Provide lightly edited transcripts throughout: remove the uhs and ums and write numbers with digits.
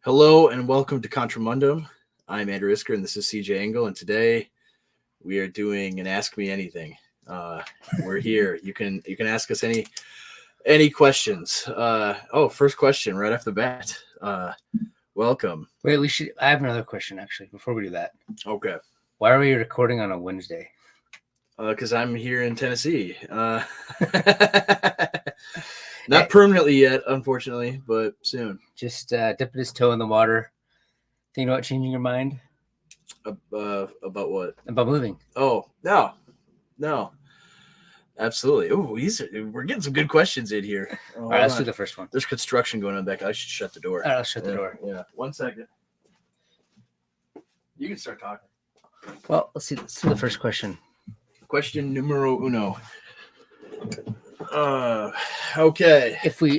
Hello and welcome to Contramundum. I'm Andrew Isker and this is CJ Engel, and today we are doing an Ask Me Anything. We're here. You can ask us any questions. First question right off the bat. Welcome. Wait, I have another question actually before we do that. Okay. Why are we recording on a Wednesday? Because I'm here in Tennessee. Not permanently yet, unfortunately, but soon. Just dipping his toe in the water. Thinking about changing your mind? About what? About moving. Oh, no. Absolutely. Oh, we're getting some good questions in here. All right, let's do the first one. There's construction going on back. I should shut the door. All right, I'll shut the door. Yeah. 1 second. You can start talking. Well, let's do the first question. Question numero uno. Okay.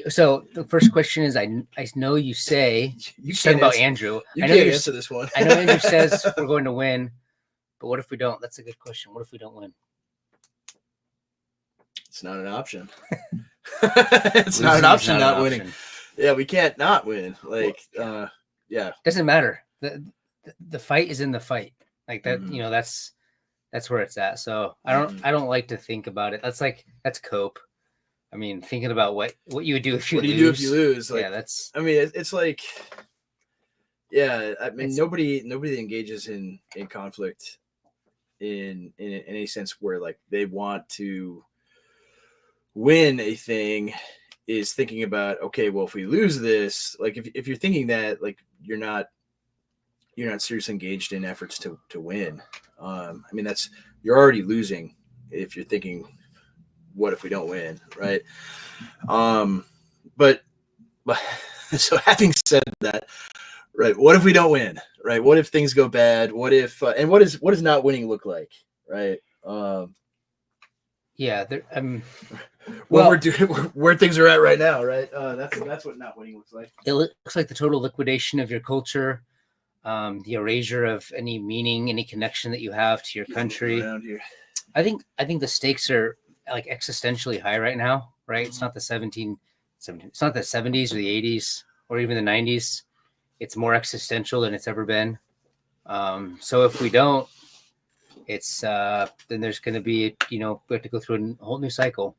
So the first question is, I know you say you're talking about Andrew. I know you answer this one. I know Andrew says we're going to win, but what if we don't? That's a good question. What if we don't win? It's not an option. It's not an option not winning. Yeah, we can't not win. Yeah. Doesn't matter. The fight is in the fight. Like that, that's where it's at. So I don't like to think about it. That's cope. I mean, thinking about what you would do if you lose. What do you do if you lose? Like, yeah, I mean, it's like, yeah. I mean, nobody that engages in conflict in any sense where like they want to win a thing is thinking about, okay, well, if we lose this, like if you're thinking that, like you're not seriously engaged in efforts to win. I mean, you're already losing if you're thinking, what if we don't win, right? But so having said that, right? What if we don't win, right? What if things go bad? What if and what does not winning look like, right? Yeah, where things are at right now, right? That's what not winning looks like. It looks like the total liquidation of your culture. The erasure of any meaning, any connection that you have to your country. I think the stakes are like existentially high right now, right? It's not the 70s or the 80s or even the 90s. It's more existential than it's ever been. So if we don't, it's then there's going to be, we have to go through a whole new cycle.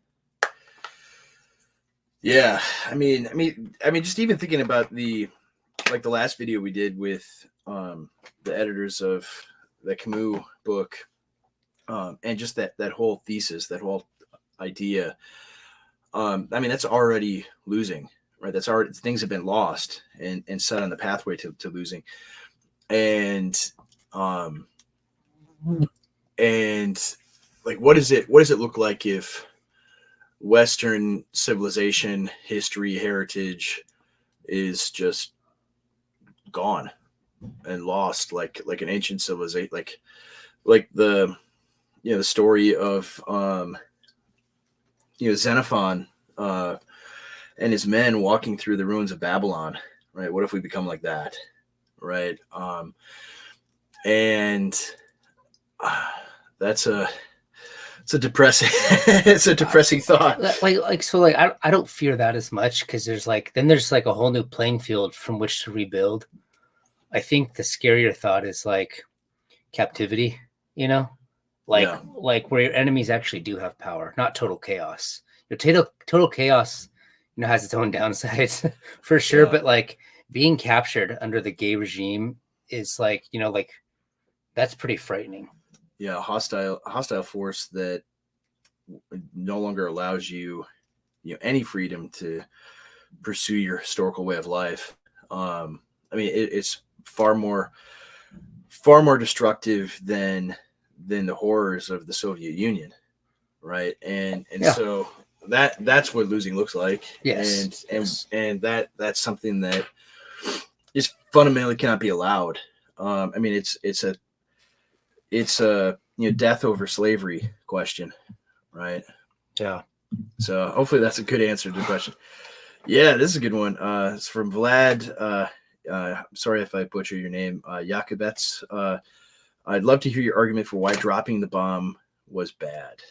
Yeah, I mean, just even thinking about the last video we did with the editors of the Camus book, and just that whole thesis, that whole idea. I mean, that's already losing, right? That's already, things have been lost and set on the pathway to losing. And like, what does it look like if Western civilization, history, heritage is just gone and lost, like an ancient civilization, like the the story of Xenophon and his men walking through the ruins of Babylon, right? What if we become like that, right? That's it's a depressing it's a depressing thought. I don't fear that as much, because there's a whole new playing field from which to rebuild. I think the scarier thought is like captivity, like where your enemies actually do have power, not total chaos. Total chaos, has its own downsides for sure. Yeah. But like being captured under the gay regime is like that's pretty frightening. Yeah, a hostile force that no longer allows you, any freedom to pursue your historical way of life. I mean, it's far more destructive than the horrors of the Soviet Union, right? And yeah. So that's what losing looks like. Yes. And that's something that just fundamentally cannot be allowed. I mean, it's a death over slavery question, right? Yeah. So hopefully that's a good answer to the question. Yeah, this is a good one. It's from Vlad. Sorry if I butcher your name, Yakubets. I'd love to hear your argument for why dropping the bomb was bad.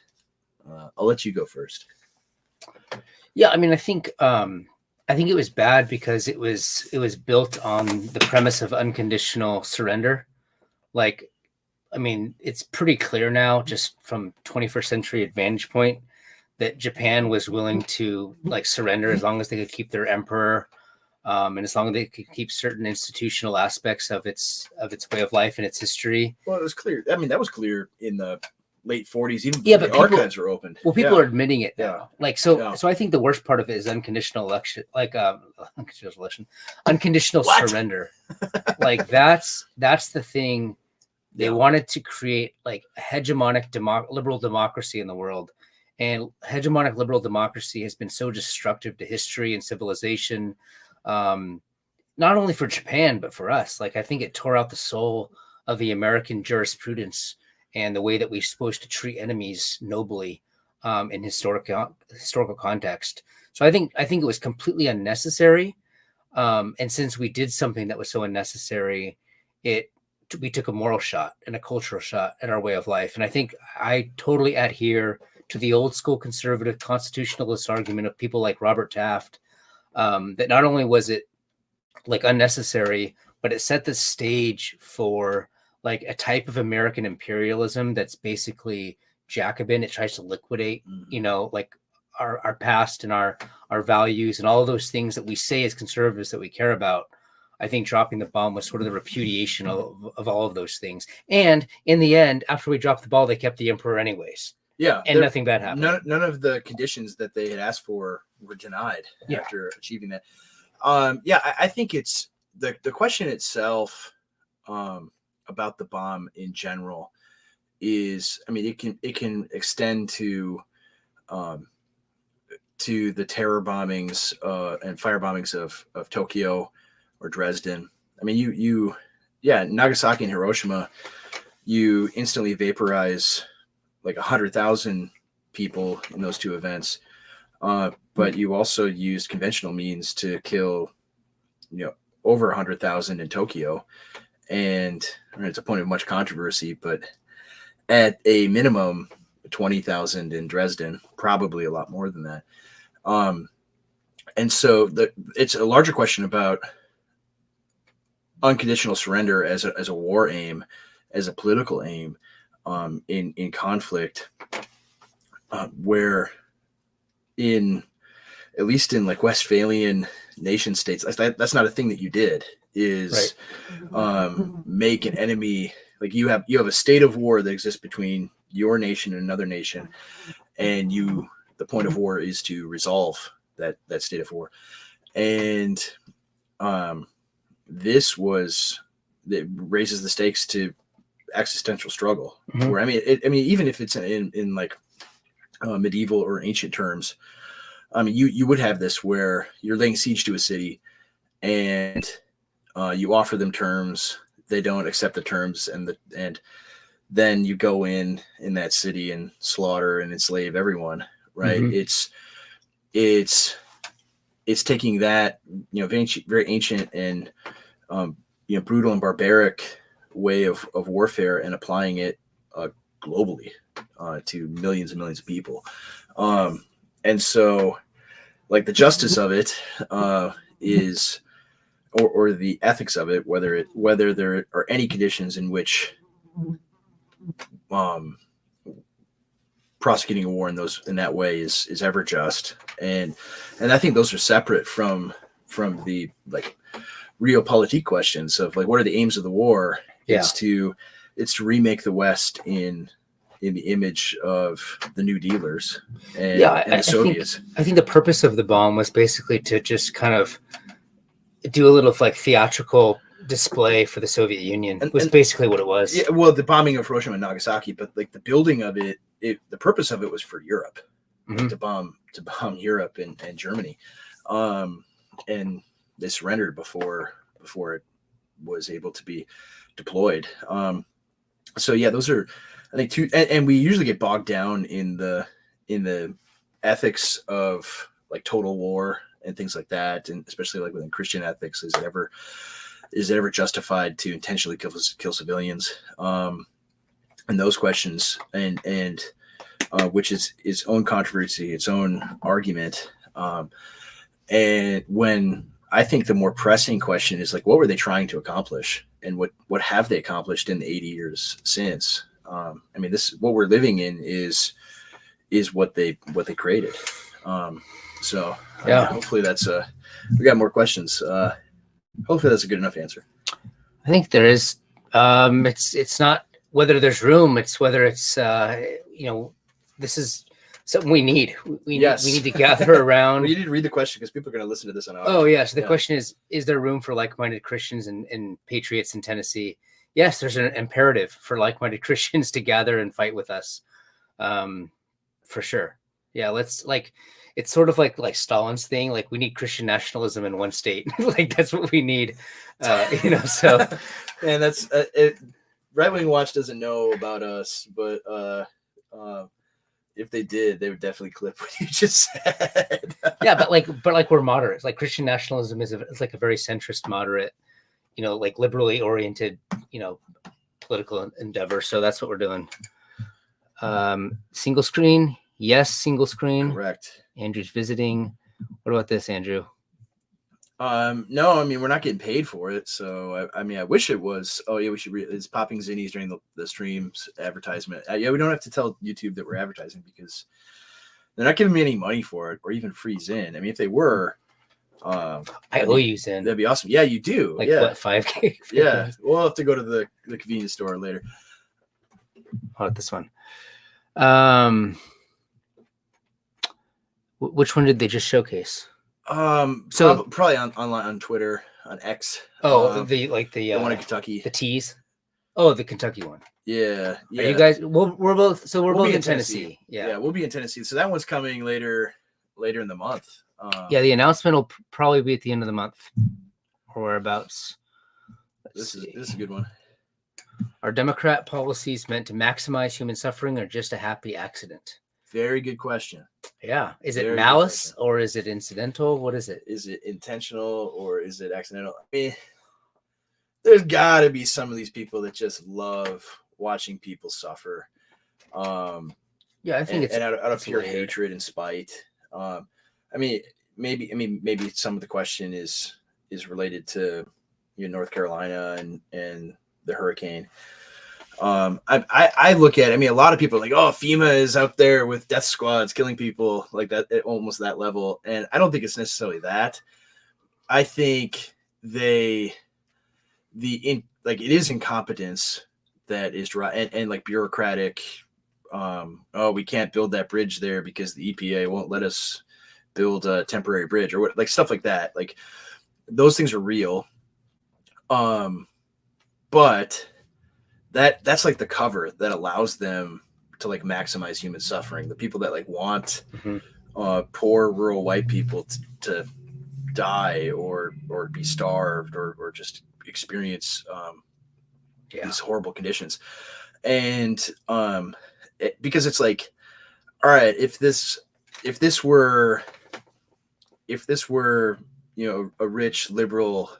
I'll let you go first. Yeah, I mean, I think I think it was bad because it was built on the premise of unconditional surrender. Like, I mean, it's pretty clear now, just from 21st century advantage point, that Japan was willing to like surrender as long as they could keep their emperor, and as long as they could keep certain institutional aspects of its way of life and its history. Well, it was clear. I mean, that was clear in the late 40s, even Yeah, before but the archives were opened. Well, people are admitting it now. Yeah. Like, so Yeah. I think the worst part of it is unconditional election, like unconditional What? surrender. Like that's the thing. They wanted to create like a hegemonic liberal democracy in the world. And hegemonic liberal democracy has been so destructive to history and civilization, not only for Japan, but for us. Like, I think it tore out the soul of the American jurisprudence and the way that we're supposed to treat enemies nobly in historical context. So I think it was completely unnecessary. And since we did something that was so unnecessary, we took a moral shot and a cultural shot at our way of life. And I think I totally adhere to the old school conservative constitutionalist argument of people like Robert Taft, that not only was it like unnecessary, but it set the stage for like a type of American imperialism that's basically Jacobin. It tries to liquidate, like our past and our values and all of those things that we say as conservatives that we care about. I think dropping the bomb was sort of the repudiation of all of those things. And in the end, after we dropped the ball, they kept the emperor anyways. Yeah. And nothing bad happened. None of the conditions that they had asked for were denied after achieving that. I think it's the question itself about the bomb in general is, I mean, it can extend to the terror bombings and fire bombings of Tokyo or Dresden. I mean, Nagasaki and Hiroshima, you instantly vaporize like 100,000 people in those two events. But you also used conventional means to kill, over 100,000 in Tokyo. And it's a point of much controversy, but at a minimum, 20,000 in Dresden, probably a lot more than that. And so it's a larger question about unconditional surrender as a war aim, as a political aim, in conflict, where at least in like Westphalian nation states, that's not a thing that you did, is make an enemy. Like you have a state of war that exists between your nation and another nation, and the point of war is to resolve that state of war. And this that raises the stakes to existential struggle. Where I mean, even if it's in like medieval or ancient terms, I mean, you would have this where you're laying siege to a city, and you offer them terms. They don't accept the terms, and then you go in that city and slaughter and enslave everyone. Right? It's taking that very ancient and brutal and barbaric way of warfare and applying it globally to millions and millions of people. And so, like, the justice of it is, or the ethics of it, whether there are any conditions in which prosecuting a war in that way is ever just, and I think those are separate from the like realpolitik questions of like, what are the aims of the war? It's to remake the West in the image of the New Dealers and the Soviets. I think the purpose of the bomb was basically to just kind of do a little like theatrical display for the Soviet Union. It was basically what it was. Yeah, well, the bombing of Hiroshima and Nagasaki, but like the building of it, the purpose of it was for Europe, to bomb Europe and Germany, and they surrendered before it was able to be deployed. So yeah, those are, I think, two, and we usually get bogged down in the ethics of like total war and things like that, and especially like within Christian ethics, is it ever justified to intentionally kill civilians? And those questions, and which is its own controversy, its own argument. And when I think the more pressing question is like, what were they trying to accomplish, and what have they accomplished in the 80 years since? I mean, this what we're living in is what they created. So Yeah, hopefully that's we got more questions. Hopefully that's a good enough answer. I think there is. It's not whether there's room; it's whether it's this is something we need. We need to gather around. You need to read the question because people are going to listen to this on audio. Oh yeah. So the question is there room for like-minded Christians and patriots in Tennessee? Yes, there's an imperative for like-minded Christians to gather and fight with us. For sure. Yeah. It's sort of like Stalin's thing. Like we need Christian nationalism in one state. Like that's what we need. So. And that's it. Right Wing Watch doesn't know about us, but if they did, they would definitely clip what you just said. Yeah, but we're moderates. Like Christian nationalism is like a very centrist, moderate, like liberally oriented, political endeavor. So that's what we're doing. Single screen, yes, single screen. Correct. Andrew's visiting. What about this, Andrew? No, I mean, we're not getting paid for it. So, I mean, I wish it was. Oh, yeah, we should it's popping zinnies during the streams advertisement. Yeah, we don't have to tell YouTube that we're advertising because they're not giving me any money for it or even free Zin. I mean, if they were, I owe you Zin. That'd be awesome. Yeah, you do. Like yeah. What, 5K? Yeah, we'll have to go to the convenience store later. Oh, this one. Which one did they just showcase? So probably online on Twitter, on X. Oh, the one in Kentucky. The teas. Oh, the Kentucky one. Yeah. Are you guys? We're both. So we're both in Tennessee. Yeah, we'll be in Tennessee. So that one's coming later in the month. Yeah, the announcement will probably be at the end of the month, or whereabouts. This is a good one. Are Democrat policies meant to maximize human suffering, or just a happy accident? Very good question. Yeah. Is it malice or is it incidental? What is it? Is it intentional or is it accidental? I mean, there's got to be some of these people that just love watching people suffer. Yeah, I think and out of pure hatred and spite. I mean, maybe some of the question is related to North Carolina and the hurricane. I look at it, I mean, a lot of people are like, oh, FEMA is out there with death squads killing people like that at almost that level. And I don't think it's necessarily that. I think it is incompetence that is right. And like bureaucratic, we can't build that bridge there because the EPA won't let us build a temporary bridge or what, like stuff like that. Like those things are real. But that's like the cover that allows them to like maximize human suffering. The people that like want poor rural white people to die or be starved or just experience these horrible conditions. And because it's like, all right, if this were a rich liberal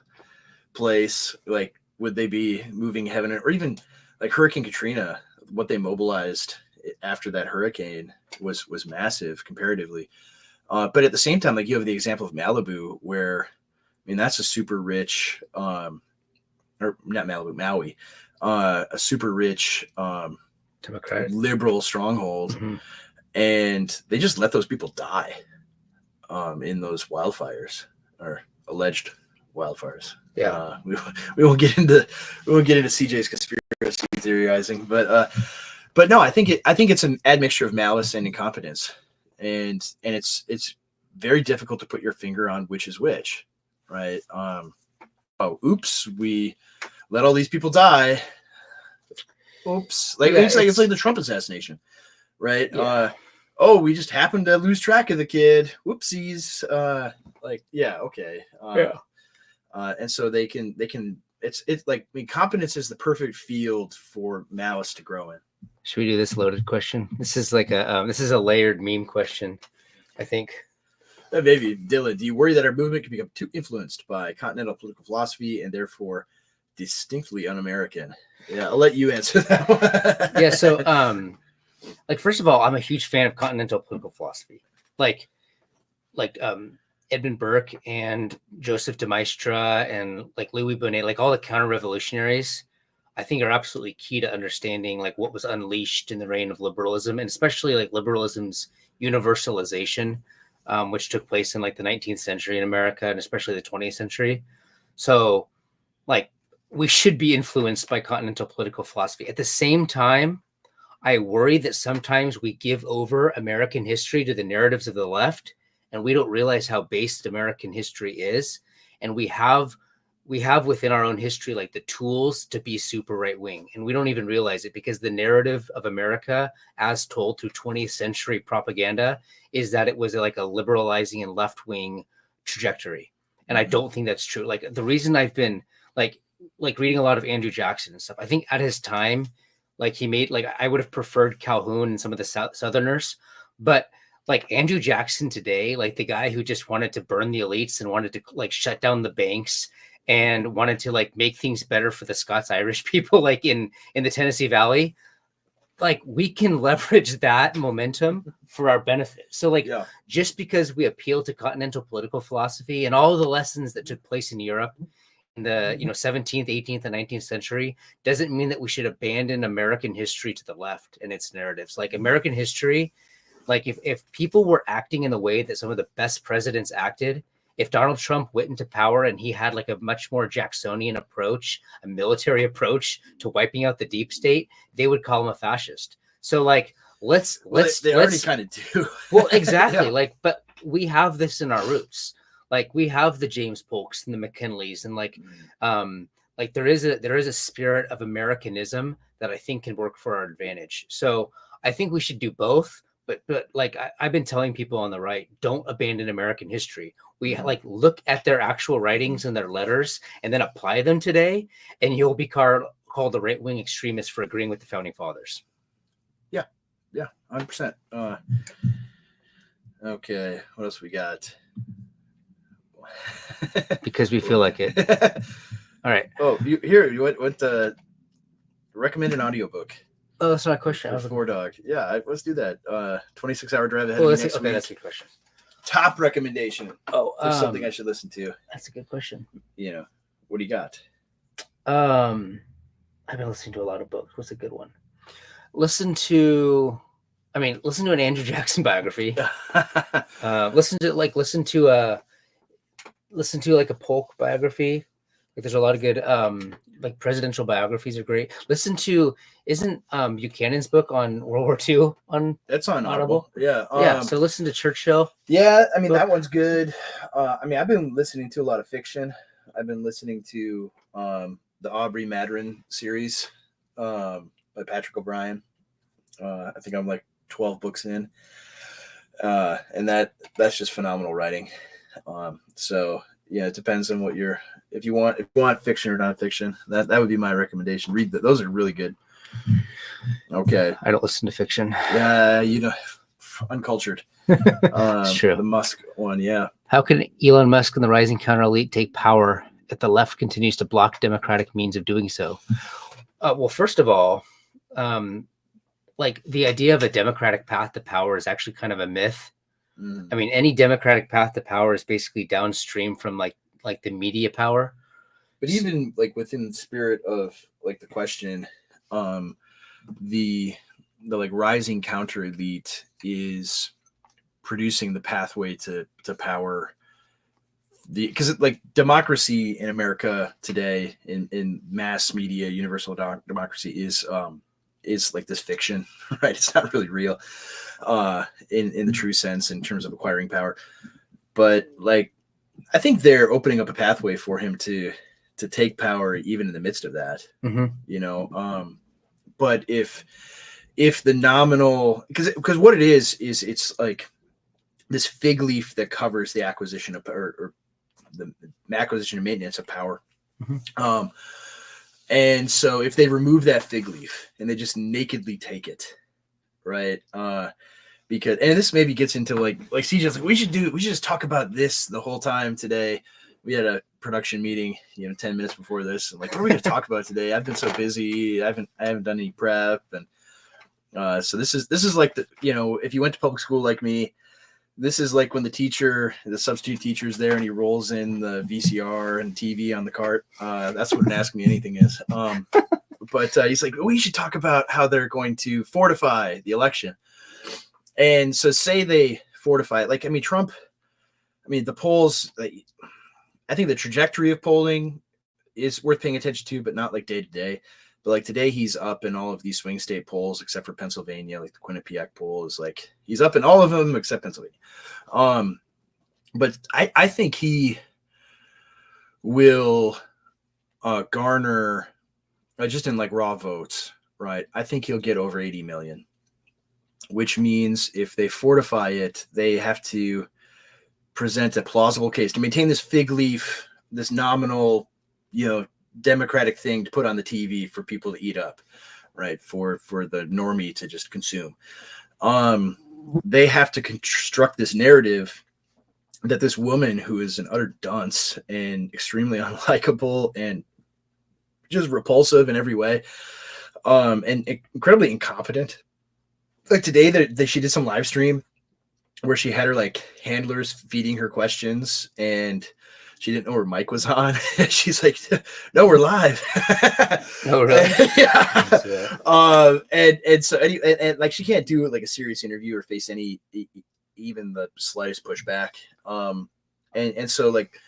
place, like would they be moving heaven or even like Hurricane Katrina, what they mobilized after that hurricane was massive comparatively. But at the same time, like you have the example of Malibu where, I mean, that's a super rich, or not Malibu, Maui, a super rich, Democratic liberal stronghold. Mm-hmm. And they just let those people die in those wildfires or alleged wildfires. Yeah. We won't get into CJ's conspiracy theorizing, but no, I think it's an admixture of malice and incompetence, and it's very difficult to put your finger on which is which, right? Oops, we let all these people die. Oops, it's like the Trump assassination, right? Yeah. We just happened to lose track of the kid. Whoopsies. Okay. And so they can it's like, I mean, competence is the perfect field for malice to grow in. Should we do this loaded question? This is like this is a layered meme question, I think. Maybe. Dylan, do you worry that our movement can become too influenced by continental political philosophy and therefore distinctly un-American? Yeah, I'll let you answer that one. Yeah, so first of all, I'm a huge fan of continental political philosophy. Edmund Burke and Joseph de Maistre and like Louis Bonnet, like all the counter-revolutionaries, I think are absolutely key to understanding like what was unleashed in the reign of liberalism, and especially like liberalism's universalization, which took place in like the 19th century in America and especially the 20th century. So like we should be influenced by continental political philosophy. At the same time, I worry that sometimes we give over American history to the narratives of the left, and we don't realize how based American history is. And we have within our own history like the tools to be super right wing, and we don't even realize it, because the narrative of America as told through 20th century propaganda is that it was like a liberalizing and left wing trajectory. And I don't think that's true. Like the reason I've been like reading a lot of Andrew Jackson and stuff, I think at his time, like he made, like I would have preferred Calhoun and some of the Southerners, but like Andrew Jackson today, like the guy who just wanted to burn the elites and wanted to like shut down the banks and wanted to like make things better for the Scots-Irish people, like in the Tennessee Valley, like we can leverage that momentum for our benefit. So like just because we appeal to continental political philosophy and all the lessons that took place in Europe in the 17th, 18th, and 19th century doesn't mean that we should abandon American history to the left and its narratives. Like American history, like if people were acting in the way that some of the best presidents acted, if Donald Trump went into power and he had like a much more Jacksonian approach, a military approach to wiping out the deep state, they would call him a fascist. So like let's already kind of do. Well, exactly. Like, but we have this in our roots. Like we have the James Polks and the McKinleys, and like there is a spirit of Americanism that I think can work for our advantage. So I think we should do both. But like I've been telling people on the right, don't abandon American history. We like look at their actual writings and their letters and then apply them today, and you'll be called a right-wing extremist for agreeing with the founding fathers. Yeah, 100%. Okay, what else we got? Because we feel like it. All right. Oh, what recommend an audiobook? Oh, that's not a question. For Dog. Yeah, let's do that. 26-hour drive ahead. That's a good question. Top recommendation. Oh, something I should listen to. That's a good question. What do you got? I've been listening to a lot of books. What's a good one? Listen to an Andrew Jackson biography. Listen to like a Polk biography. Like there's a lot of good like presidential biographies are great. Listen to Buchanan's book on World War II on that's on Audible. Yeah. So listen to Churchill. Yeah, I mean that one's good. I've been listening to a lot of fiction. I've been listening to the Aubrey Maturin series by Patrick O'Brien. I think I'm like 12 books in, and that's just phenomenal writing. So yeah, it depends on what if you want fiction or nonfiction, that would be my recommendation. Read those are really good. Okay. I don't listen to fiction. Yeah, uncultured. It's true. The Musk one, yeah. How can Elon Musk and the rising counter elite take power if the left continues to block democratic means of doing so? Well, first of all, like the idea of a democratic path to power is actually kind of a myth. I mean, any democratic path to power is basically downstream from like the media power. But even like within the spirit of like the question, the like rising counter elite is producing the pathway to power. Because like democracy in America today in mass media, universal democracy is like this fiction, right? It's not really real in the true sense in terms of acquiring power. But like I think they're opening up a pathway for him to take power even in the midst of that. But if the nominal, because what it is it's like this fig leaf that covers the acquisition of or the acquisition and maintenance of power. And so if they remove that fig leaf and they just nakedly take it, right? Because, and this maybe gets into like CJ's like, we should just talk about this the whole time today. We had a production meeting, 10 minutes before this. And like, what are we going to talk about today? I've been so busy. I haven't done any prep. And so this is like if you went to public school like me, this is like when the substitute teacher's there and he rolls in the VCR and TV on the cart. That's what an Ask Me Anything is. But he's like, we should talk about how they're going to fortify the election. And so say they fortify it. Like, I mean, Trump, the polls, I think the trajectory of polling is worth paying attention to, but not like day to day. But like today, he's up in all of these swing state polls except for Pennsylvania. Like the Quinnipiac poll is like he's up in all of them except Pennsylvania. But I think he will garner just in like raw votes, right? I think he'll get over 80 million, which means if they fortify it, they have to present a plausible case to maintain this fig leaf, this nominal, democratic thing to put on the TV for people to eat up, right? For the normie to just consume. They have to construct this narrative that this woman who is an utter dunce and extremely unlikable and just repulsive in every way, and incredibly incompetent. Like today, she did some live stream where she had her like handlers feeding her questions and she didn't know her mic was on. She's like, no, we're live. Oh, really? Yeah. And so like she can't do like a serious interview or face any even the slightest pushback. And so like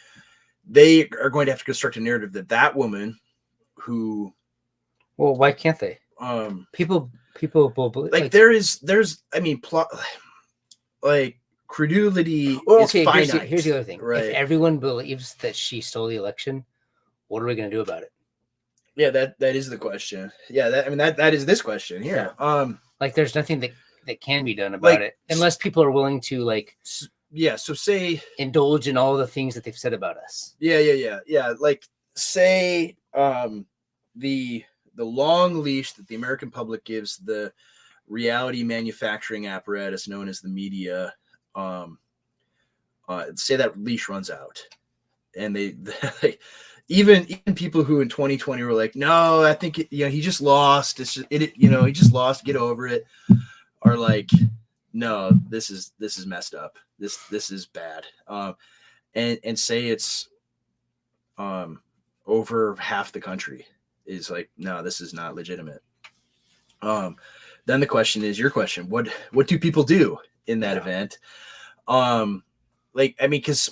they are going to have to construct a narrative that woman who, well, why can't they? People will believe, like there's plot, like credulity is finite. Here's the other thing. Right. If everyone believes that she stole the election, what are we going to do about it? Yeah, that is the question. Yeah, that is this question here. Yeah. Like there's nothing that can be done about it unless people are willing to like. Yeah. So say indulge in all the things that they've said about us. Yeah. Like say the long leash that the American public gives the reality manufacturing apparatus known as the media. Say that leash runs out, and they even people who in 2020 were like, no, I think he just lost. It's just he just lost. Get over it. Are like, no, this is messed up. This is bad. And say it's over half the country is like, no, this is not legitimate. Then the question is your question. What do people do in that event? Because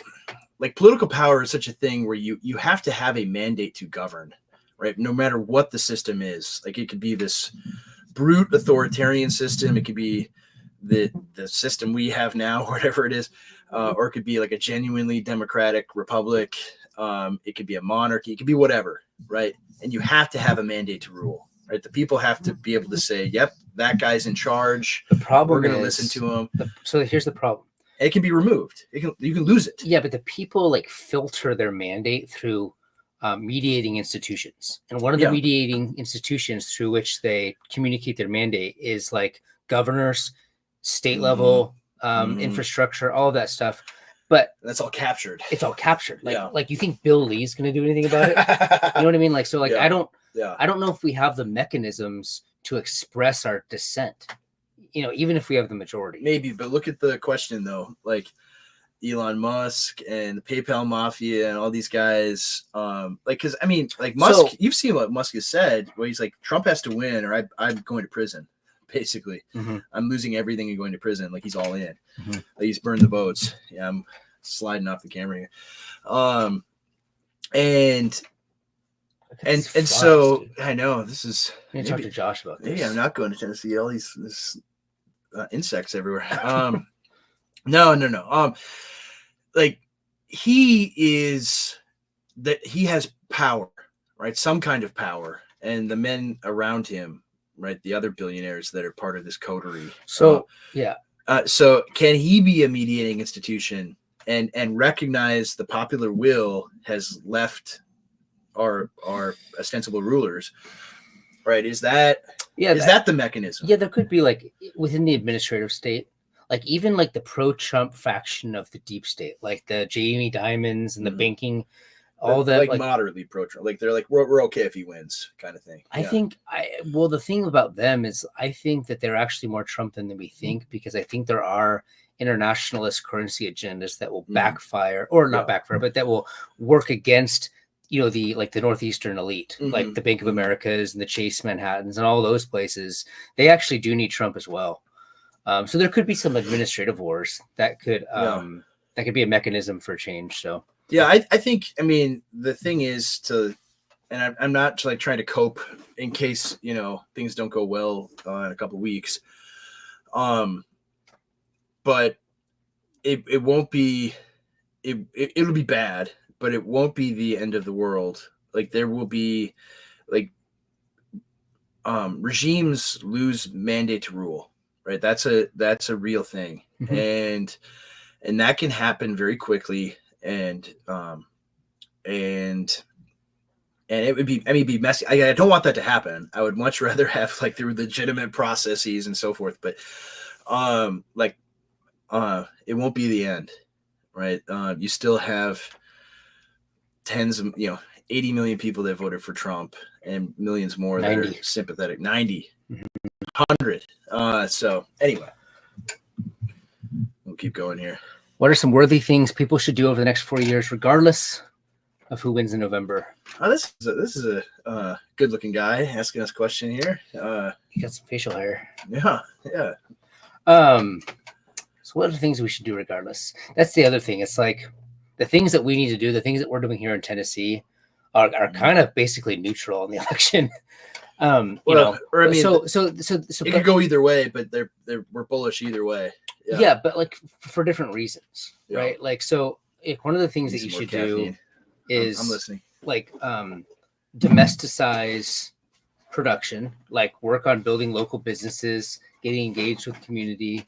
like political power is such a thing where you have to have a mandate to govern, right? No matter what the system is. Like it could be this brute authoritarian system, it could be the system we have now, whatever it is, or it could be like a genuinely democratic republic. It could be a monarchy, it could be whatever, right? And you have to have a mandate to rule, right? The people have to be able to say, yep, that guy's in charge. The problem we're going to listen to him. So here's the problem. It can be removed. You can lose it. Yeah, but the people like filter their mandate through mediating institutions. And one of the mediating institutions through which they communicate their mandate is like governors, state level, infrastructure, all of that stuff. But that's all captured. It's all captured. Like you think Bill Lee's going to do anything about it? You know what I mean? Like, so like, I don't know if we have the mechanisms to express our dissent, even if we have the majority. Maybe, but look at the question though, like Elon Musk and the PayPal Mafia and all these guys. Cause Musk, you've seen what Musk has said, where he's like, Trump has to win or I'm going to prison. Basically, I'm losing everything and going to prison. Like he's all in. Like he's burned the boats. Yeah, I'm sliding off the camera here. And so dude. I know this is. I'm gonna talk to Josh about this. Maybe I'm not going to Tennessee. All these insects everywhere. No. Like he has power, right? Some kind of power, and the men around him. Right, the other billionaires that are part of this coterie. So so can he be a mediating institution and recognize the popular will has left our ostensible rulers? Right? Is that the mechanism? Yeah, there could be like within the administrative state, like even like the pro-Trump faction of the deep state, like the Jamie Dimons and the banking. All that like moderately pro-Trump, like they're like we're okay if he wins, kind of thing. I think the thing about them is I think that they're actually more Trump than we think, because I think there are internationalist currency agendas that will backfire, or not backfire, but that will work against, the Northeastern elite, like the Bank of Americas and the Chase Manhattans and all those places. They actually do need Trump as well. So there could be some administrative wars that could be a mechanism for change. So yeah, I think, I mean, the thing is and I'm not like trying to cope in case, things don't go well in a couple of weeks. But it won't be, it'll be bad, but it won't be the end of the world. Like there will be regimes lose mandate to rule, right? That's a real thing. And that can happen very quickly. And it would be messy. I don't want that to happen. I would much rather have through legitimate processes and so forth. But it won't be the end, right? You still have tens of 80 million people that voted for Trump and millions more 90. That are sympathetic. 90, 100. So anyway, we'll keep going here. What are some worthy things people should do over the next 4 years, regardless of who wins in November? This is a good-looking guy asking us a question here. You got some facial hair. Yeah. So what are the things we should do regardless? That's the other thing. It's like the things that we need to do, the things that we're doing here in Tennessee are kind of basically neutral in the election. It could go either way, but we're bullish either way. Yeah, but for different reasons, right? One of the things that you should do is I'm listening. Domesticize production, work on building local businesses, getting engaged with community.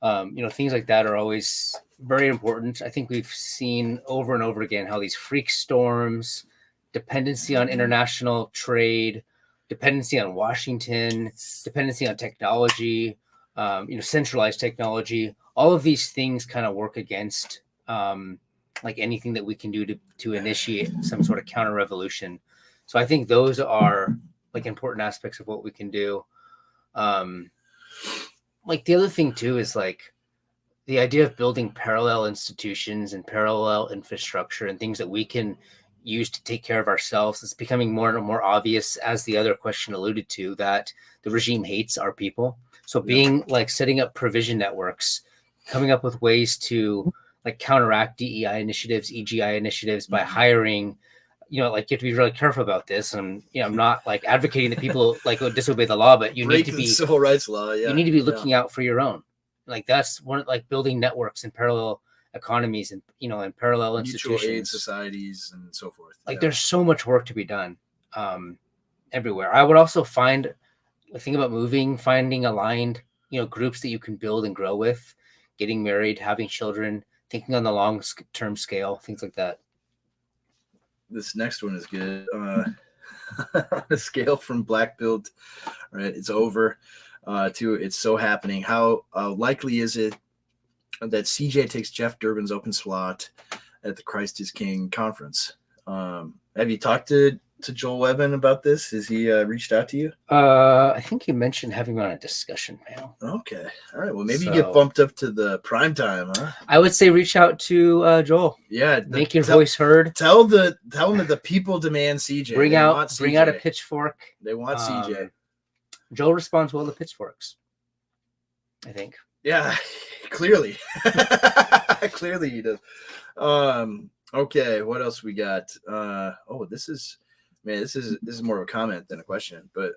Things like that are always very important. I think we've seen over and over again how these freak storms, dependency on international trade, dependency on Washington, dependency on technology, centralized technology, all of these things kind of work against anything that we can do to initiate some sort of counter revolution. So I think those are important aspects of what we can do. The other thing too is the idea of building parallel institutions and parallel infrastructure and things that we can use to take care of ourselves. It's becoming more and more obvious, as the other question alluded to, that the regime hates our people. So being setting up provision networks, coming up with ways to counteract DEI initiatives, EGI initiatives by hiring, you have to be really careful about this. And I'm not advocating that people disobey the law, but you need to be civil rights law. Yeah. You need to be looking out for your own. That's one, building networks and parallel economies and and parallel institutions, mutual aid societies and so forth. There's so much work to be done everywhere. I would also think about finding aligned groups that you can build and grow with, getting married, having children, thinking on the long term scale, things like that. This next one is good. On a scale from black belt, right? It's over to it's so happening. How likely is it that CJ takes Jeff Durbin's open slot at the Christ is King conference? Have you talked to Joel Webben about this? Has he reached out to you? I think he mentioned having him on a discussion panel. Okay. All right. Well, maybe you get bumped up to the prime time, huh? I would say reach out to Joel. Yeah. Make your voice heard. Tell them that the people demand CJ. Bring out a pitchfork. They want CJ. Joel responds well to pitchforks, I think. Yeah, clearly. Clearly he does. Okay, what else we got? This is more of a comment than a question, but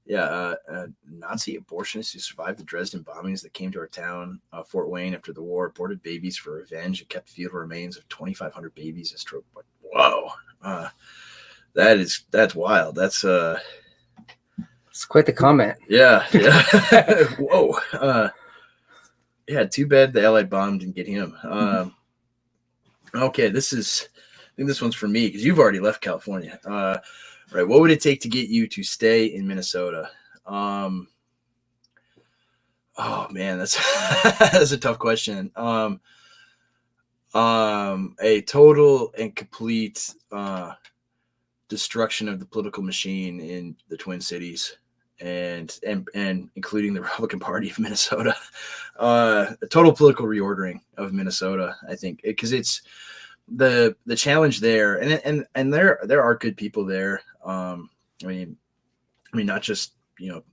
Nazi abortionists who survived the Dresden bombings that came to our town, Fort Wayne, after the war, aborted babies for revenge and kept fetal remains of 2,500 babies as stroke. Whoa, that's wild. That's it's quite the comment. Yeah. Whoa. Yeah, too bad the Allied bomb didn't get him. Okay, I think this one's for me because you've already left California. Right, what would it take to get you to stay in Minnesota? Oh man, that's that's a tough question. A total and complete destruction of the political machine in the Twin Cities, and including the Republican Party of Minnesota, a total political reordering of Minnesota, I think, because it's the challenge there, and there are good people there. I mean, not just,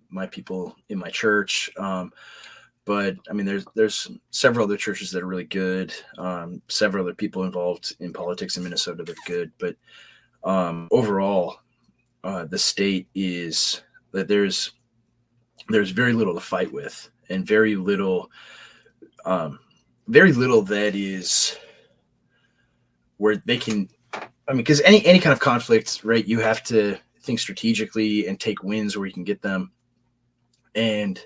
my people in my church, but I mean, there's several other churches that are really good. Several other people involved in politics in Minnesota that are good, but overall, the state is that there's very little to fight with, and very little that is where they can. I mean, because any kind of conflict, right? You have to think strategically and take wins where you can get them, and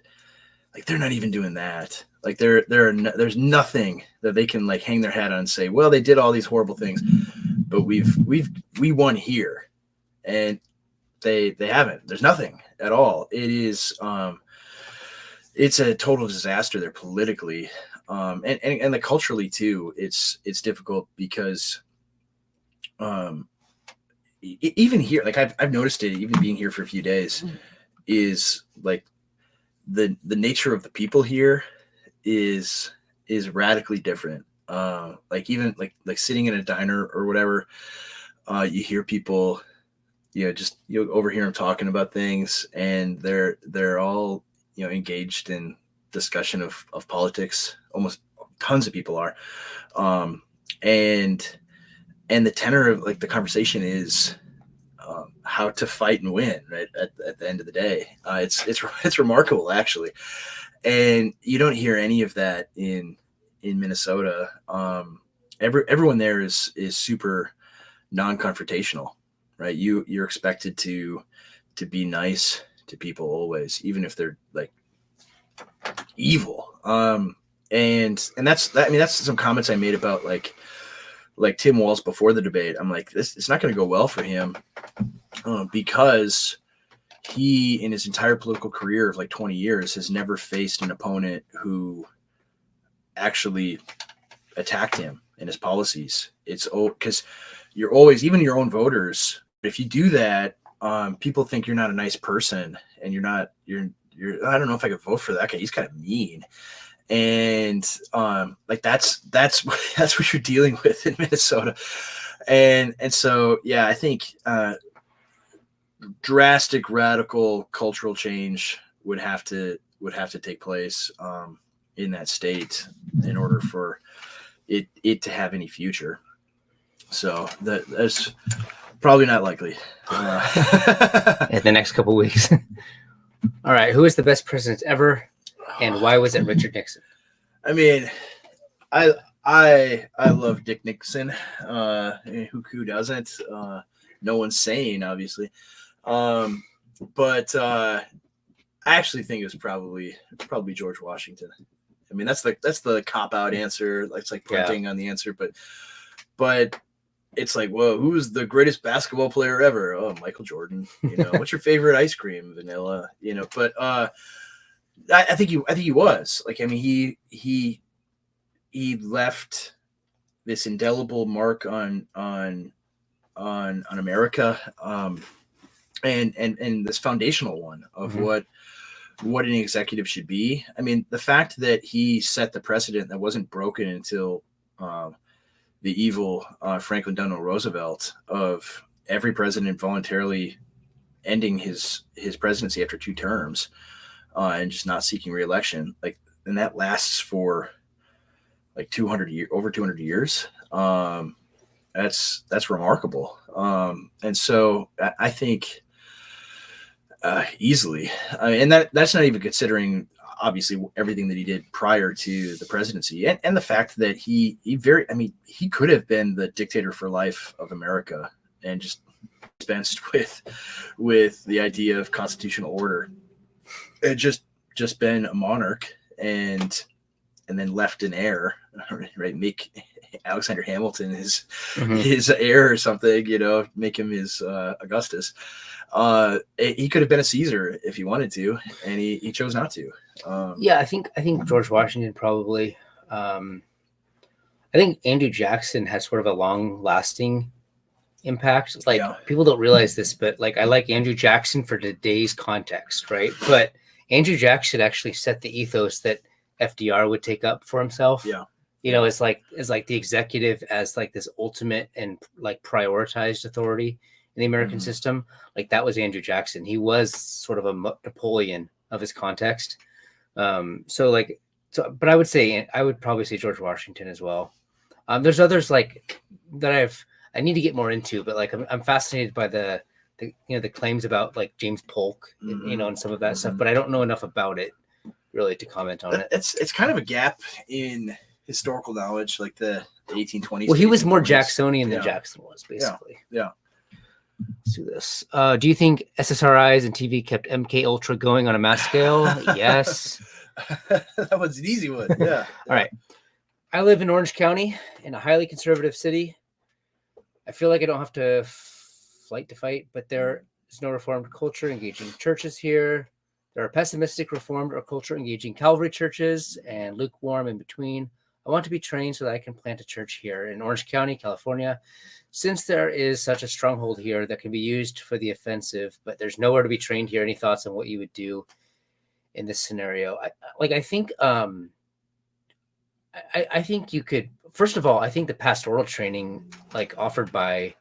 like they're not even doing that. Like there's nothing that they can like hang their hat on and say, well, they did all these horrible things, but we won here, and they haven't. There's nothing at all. It is it's a total disaster there politically, and like culturally too. It's difficult because even here, like I've noticed it, even being here for a few days, is like the nature of the people here is radically different. Like even like sitting in a diner or whatever, you hear people, just you overhear them talking about things, and they're all engaged in discussion of politics. Almost tons of people are, and the tenor of like the conversation is how to fight and win, right, at the end of the day. It's remarkable, actually, and you don't hear any of that in Minnesota. Everyone there is super non-confrontational, right? You're expected to be nice to people always, even if they're like evil. And that's I mean, that's some comments I made about like Tim Walz before the debate. I'm like, it's not going to go well for him, because he, in his entire political career of like 20 years, has never faced an opponent who actually attacked him and his policies. It's because you're always, even your own voters, if you do that, people think you're not a nice person, and you're I don't know if I could vote for that guy. He's kind of mean. And like that's what you're dealing with in Minnesota. And so, yeah, I think drastic, radical cultural change would have to take place in that state in order for it to have any future. So that's probably not likely in the next couple of weeks. All right, who is the best president ever, and why was it Richard Nixon? I mean, I love Dick Nixon. Who doesn't? No one's sane, obviously. But I actually think it was probably George Washington. I mean, that's the cop-out answer. It's like punting on the answer, but it's like, whoa, who's the greatest basketball player ever? Oh, Michael Jordan. What's your favorite ice cream? Vanilla. But I think he was like. I mean, he left this indelible mark on America, and this foundational one of what an executive should be. I mean, the fact that he set the precedent that wasn't broken until the evil Franklin Delano Roosevelt, of every president voluntarily ending his presidency after 2 terms, and just not seeking re-election, like, and that lasts for like 200 years, over 200 years. That's remarkable. And so I think easily, and that's not even considering obviously everything that he did prior to the presidency, and the fact that he could have been the dictator for life of America and just dispensed with the idea of constitutional order. It just been a monarch and then left an heir, right? Make Alexander Hamilton his heir or something, make him his Augustus. He could have been a Caesar if he wanted to, and he chose not to. I think George Washington probably. I think Andrew Jackson has sort of a long-lasting impact. Like people don't realize this, but like I like Andrew Jackson for today's context, right? But Andrew Jackson actually set the ethos that FDR would take up for himself. Yeah. You know, it's like the executive as like this ultimate and like prioritized authority in the American system. Like that was Andrew Jackson. He was sort of a Napoleon of his context. But I would probably say George Washington as well. There's others like that I need to get more into, but like I'm fascinated by the claims about like James Polk, and some of that stuff, but I don't know enough about it really to comment on it. It's kind of a gap in historical knowledge, like the 1820s. Well, he was more Jacksonian than Jackson was, basically. Yeah. Let's do this. Do you think SSRIs and TV kept MK Ultra going on a mass scale? Yes. That was an easy one. Yeah. All right. I live in Orange County in a highly conservative city. I feel like I don't have to fight, but there is no reformed culture engaging churches here. There are pessimistic reformed or culture engaging Calvary churches and lukewarm in between. I want to be trained so that I can plant a church here in Orange County, California, since there is such a stronghold here that can be used for the offensive, but there's nowhere to be trained here. Any thoughts on what you would do in this scenario? I think you could, first of all, I think the pastoral training like offered by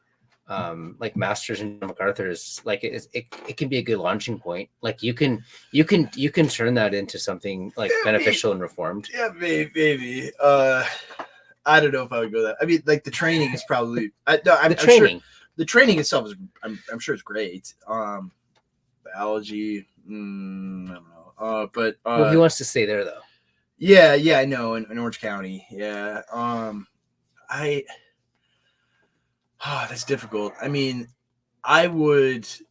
like Masters and MacArthur is like it can be a good launching point. Like you can turn that into something like beneficial and reformed. Yeah, maybe. I don't know if I would go that. I mean, like the training is probably training. Sure, the training itself is I'm sure it's great. Biology, I don't know. But well, he wants to stay there though. Yeah, I know in Orange County. Yeah. That's difficult. I mean, I think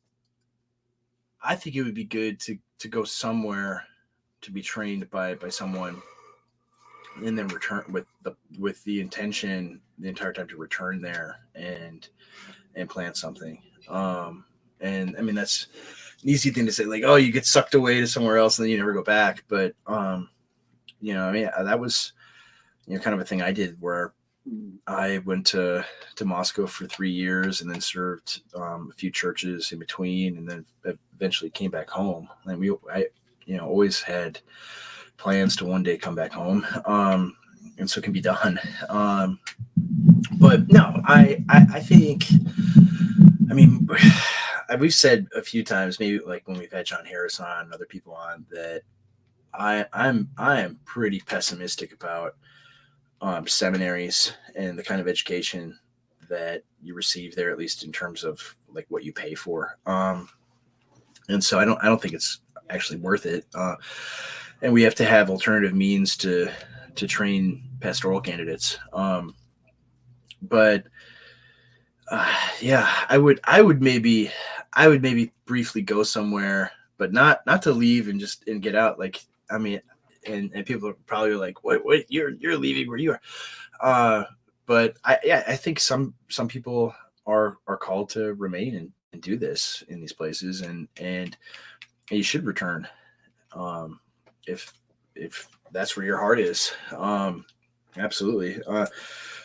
it would be good to go somewhere to be trained by someone and then return with the intention the entire time to return there and plant something. And I mean, that's an easy thing to say, like, oh, you get sucked away to somewhere else and then you never go back. But, I mean, that was, kind of a thing I did where I went to Moscow for 3 years and then served a few churches in between, and then eventually came back home. And I always had plans to one day come back home, and so it can be done. But no, I think, I mean, we've said a few times, maybe like when we've had John Harris on and other people on, that I am pretty pessimistic about seminaries and the kind of education that you receive there, at least in terms of like what you pay for. And so I don't think it's actually worth it. And we have to have alternative means to train pastoral candidates. But I would maybe briefly go somewhere, but not to leave and get out. Like, I mean, and people are probably like, what you're leaving where you are. But I think some people are called to remain and do this in these places, and you should return if that's where your heart is. Absolutely.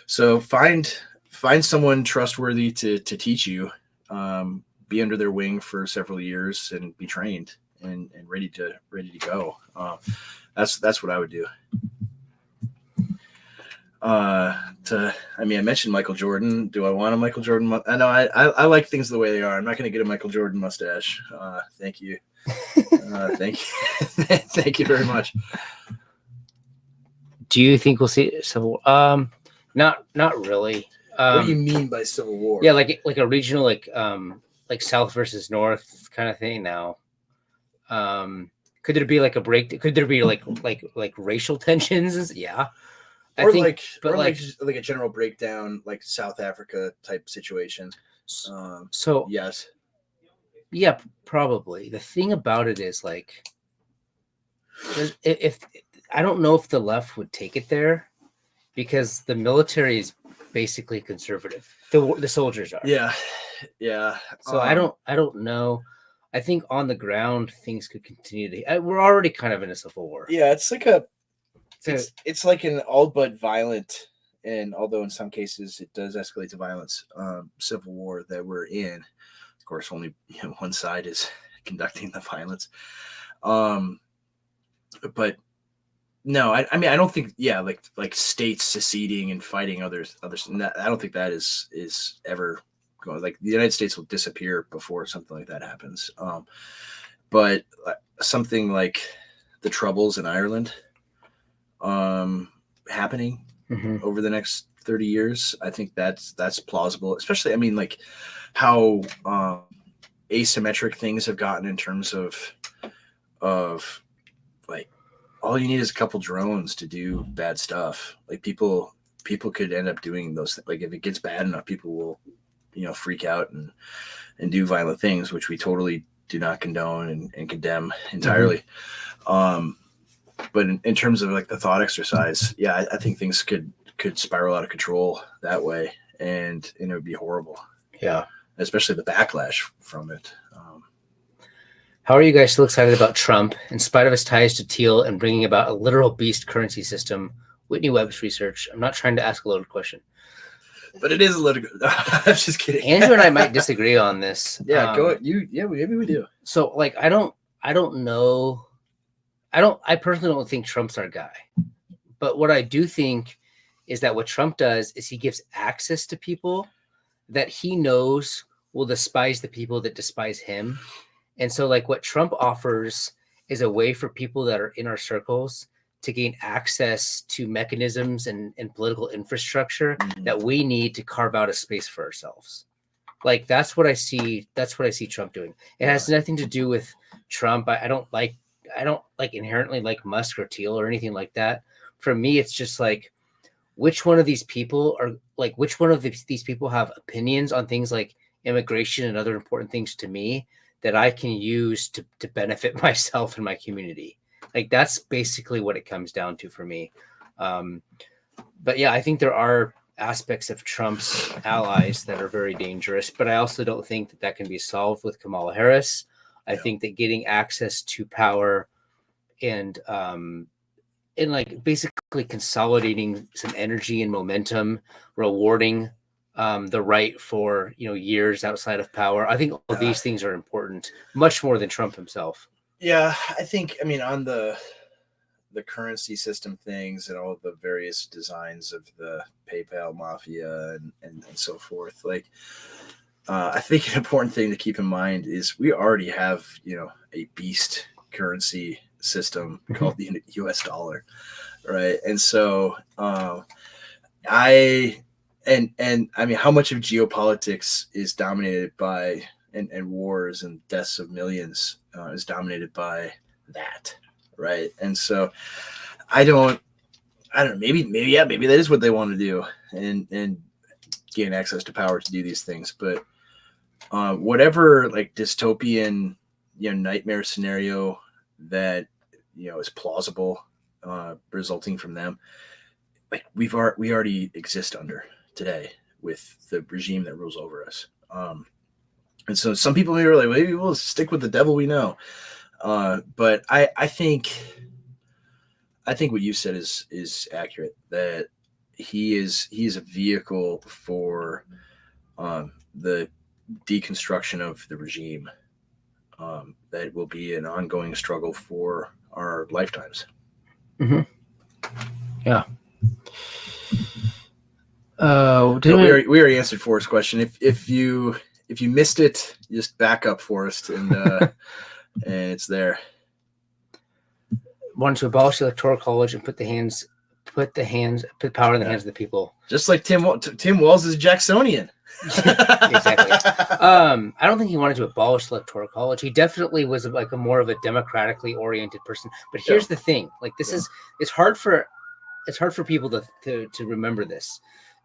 So find someone trustworthy to teach you, be under their wing for several years and be trained and ready to go. That's what I would do. I mentioned Michael Jordan. Do I want a Michael Jordan? I know I like things the way they are. I'm not going to get a Michael Jordan mustache. Thank you. Thank you. Thank you very much. Do you think we'll see Civil War? Not really. What do you mean by Civil War? Yeah, like a regional, like South versus North kind of thing now. Could there be like a break? Could there be like racial tensions? Yeah. Or like a general breakdown, like South Africa type situation. So yes. Yeah, probably. The thing about it is like, if I don't know if the left would take it there, because the military is basically conservative. The soldiers are. Yeah. So I don't know. I think on the ground things could continue to. We're already kind of in a civil war. Yeah, it's like it's like an all but violent and although in some cases it does escalate to violence, civil war that we're in, of course, only one side is conducting the violence. But no, I mean, I don't think, like states seceding and fighting others. I don't think that is ever going. Like the United States will disappear before something like that happens. But something like the Troubles in Ireland, happening over the next 30 years, I think that's plausible. Especially, I mean, like how asymmetric things have gotten in terms of like, all you need is a couple drones to do bad stuff. Like people could end up doing those. Like if it gets bad enough, people will, freak out and do violent things, which we totally do not condone and condemn entirely. But in terms of like the thought exercise, yeah, I think things could spiral out of control that way, and it would be horrible. Yeah, especially the backlash from it. How are you guys still excited about Trump, in spite of his ties to Thiel and bringing about a literal beast currency system? Whitney Webb's research. I'm not trying to ask a loaded question, but it is a little. I'm just kidding. Andrew and I might disagree on this. Yeah, maybe we do. So, like, I don't know. I personally don't think Trump's our guy. But what I do think is that what Trump does is he gives access to people that he knows will despise the people that despise him. And so, like, what Trump offers is a way for people that are in our circles to gain access to mechanisms and political infrastructure that we need to carve out a space for ourselves. Like, that's what I see Trump doing. It has nothing to do with Trump. I don't inherently like Musk or Thiel or anything like that. For me, it's just like, which one of these people have opinions on things like immigration and other important things to me that I can use to benefit myself and my community. Like, that's basically what it comes down to for me. But yeah, I think there are aspects of Trump's allies that are very dangerous, but I also don't think that can be solved with Kamala Harris. I think that getting access to power and like basically consolidating some energy and momentum, rewarding the right for years outside of power. I think all these things are important, much more than Trump himself. Yeah, I think, I mean, on the currency system things and all of the various designs of the PayPal Mafia and so forth, like, I think an important thing to keep in mind is we already have, a beast currency system called the US dollar, right? And so I mean, how much of geopolitics is dominated by and wars and deaths of millions is dominated by that, right? And so I don't know, maybe that is what they want to do and gain access to power to do these things. But whatever like dystopian nightmare scenario that is plausible resulting from them, like we already exist under today with the regime that rules over us. And so some people may be like, maybe we'll stick with the devil we know. But I think what you said is accurate, that he is a vehicle for the deconstruction of the regime that will be an ongoing struggle for our lifetimes. Yeah. We already answered Forrest's question. If you missed it, just back up, Forrest, and and it's there. Wanted to abolish the electoral college and put power in the hands of the people. Just like Tim Walz is Jacksonian. Exactly. I don't think he wanted to abolish the electoral college. He definitely was like a more of a democratically oriented person. But here's the thing: like, this is it's hard for people to remember this.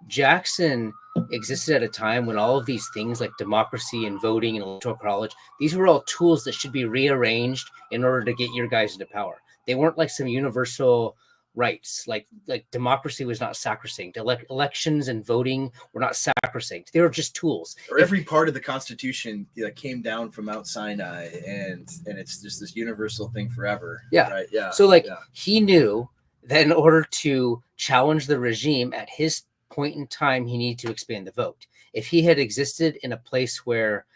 Jackson existed at a time when all of these things like democracy and voting and electoral college, these were all tools that should be rearranged in order to get your guys into power. They weren't like some universal rights. Like democracy was not sacrosanct. Elections and voting were not sacrosanct. They were just tools. Or every part of the Constitution that came down from Mount Sinai, and it's just this universal thing forever. Yeah. Right. Yeah. So he knew that in order to challenge the regime at his point in time, he needed to expand the vote. If he had existed in a place where,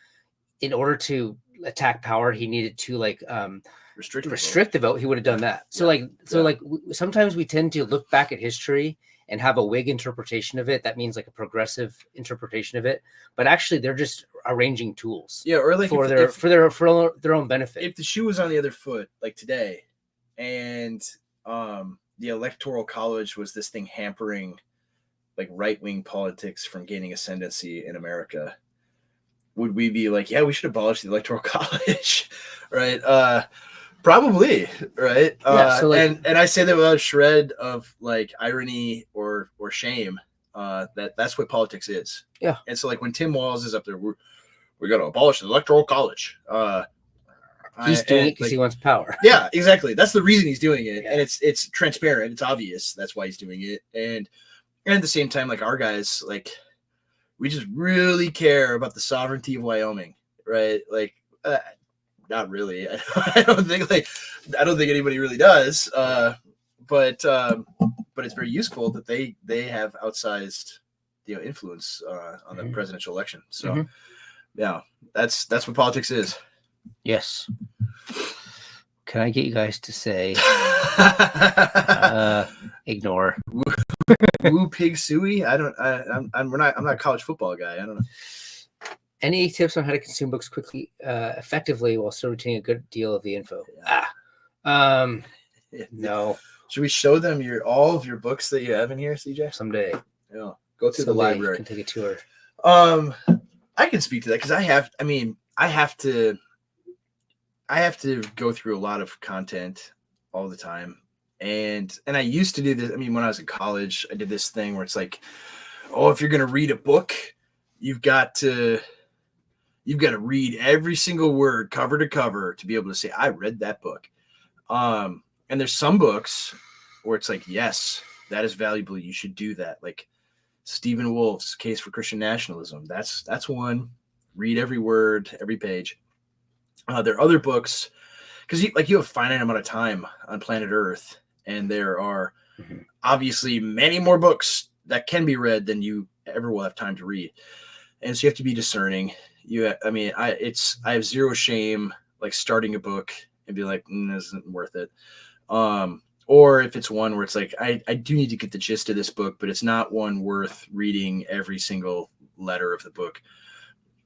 in order to attack power, he needed to restrict the vote, he would have done that. So sometimes we tend to look back at history and have a Whig interpretation of it. That means like a progressive interpretation of it, but actually they're just arranging tools. Yeah, or like for their own benefit. If the shoe was on the other foot, like today, and the Electoral College was this thing hampering like right-wing politics from gaining ascendancy in America, would we be like, yeah, we should abolish the Electoral College, right? Probably, right? And I say that without a shred of like irony or shame. That's what politics is. Yeah. And so like when Tim Walz is up there, we got to abolish the Electoral College. He's doing it because he wants power. Yeah, exactly. That's the reason he's doing it, and it's transparent. It's obvious. That's why he's doing it. And at the same time, like our guys, like we just really care about the sovereignty of Wyoming, right? Like, not really. I don't think anybody really does. But it's very useful that they have outsized, influence on the presidential election. So, yeah, that's what politics is. Yes. Can I get you guys to say ignore? Woo pig suey? I'm not a college football guy. I don't know. Any tips on how to consume books quickly, effectively, while still retaining a good deal of the info? No. Should we show them all of your books that you have in here, CJ? Someday. Yeah. Go to the library. You can take a tour. I can speak to that because I have to go through a lot of content all the time. And I used to do this. I mean, when I was in college, I did this thing where it's like, oh, if you're going to read a book, you've got to read every single word cover to cover to be able to say, I read that book. And there's some books where it's like, yes, that is valuable. You should do that. Like Stephen Wolf's Case for Christian Nationalism. That's one. Read every word, every page. There are other books because you have a finite amount of time on planet Earth, and there are obviously many more books that can be read than you ever will have time to read. And so you have to be discerning. I have zero shame like starting a book and be like, this isn't worth it. Or if it's one where it's like, I do need to get the gist of this book, but it's not one worth reading every single letter of the book.